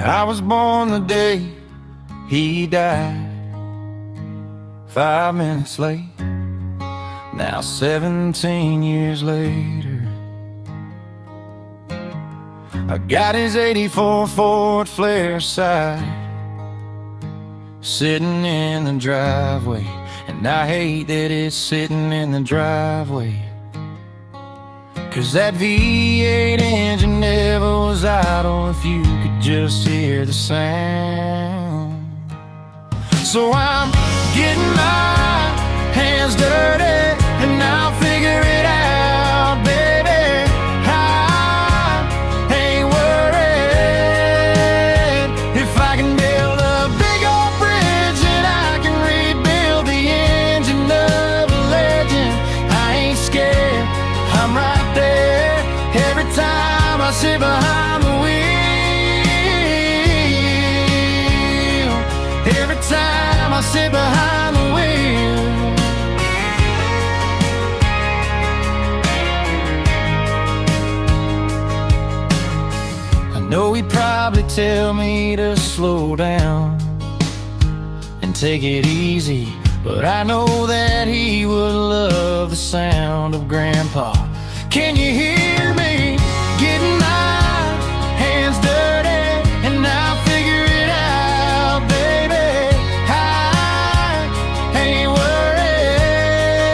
I was born the day he died, 5 minutes late. Now 17 years later, I got his '84 Ford Flare side sitting in the driveway, and I hate that it's sitting in the driveway, 'cause that V8 engine never was idle if you could just hear the sound. So I'm getting my hands dirty and I'll figure it out, baby. I ain't worried. If I can build a big old bridge and I can rebuild the engine of a legend, I ain't scared. I'm right there every time I sit behind the wheel. Every time I sit behind the wheel. I know he'd probably tell me to slow down and take it easy, but I know that he would love the sound of Grandpa. Can you hear me getting my hands dirty and I'll figure it out, baby. I ain't worried.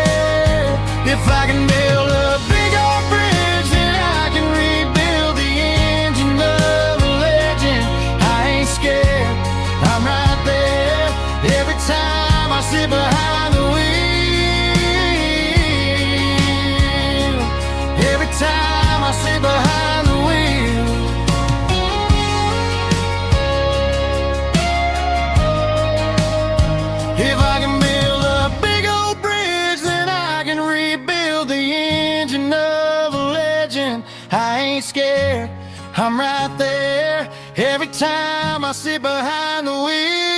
If I can build a big old bridge, then I can rebuild the engine of a legend. I ain't scared. I'm right there every time I sit behind the wheel. Every time I sit behind the wheel. If I can build a big old bridge, then I can rebuild the engine of a legend. I ain't scared. I'm right there every time I sit behind the wheel.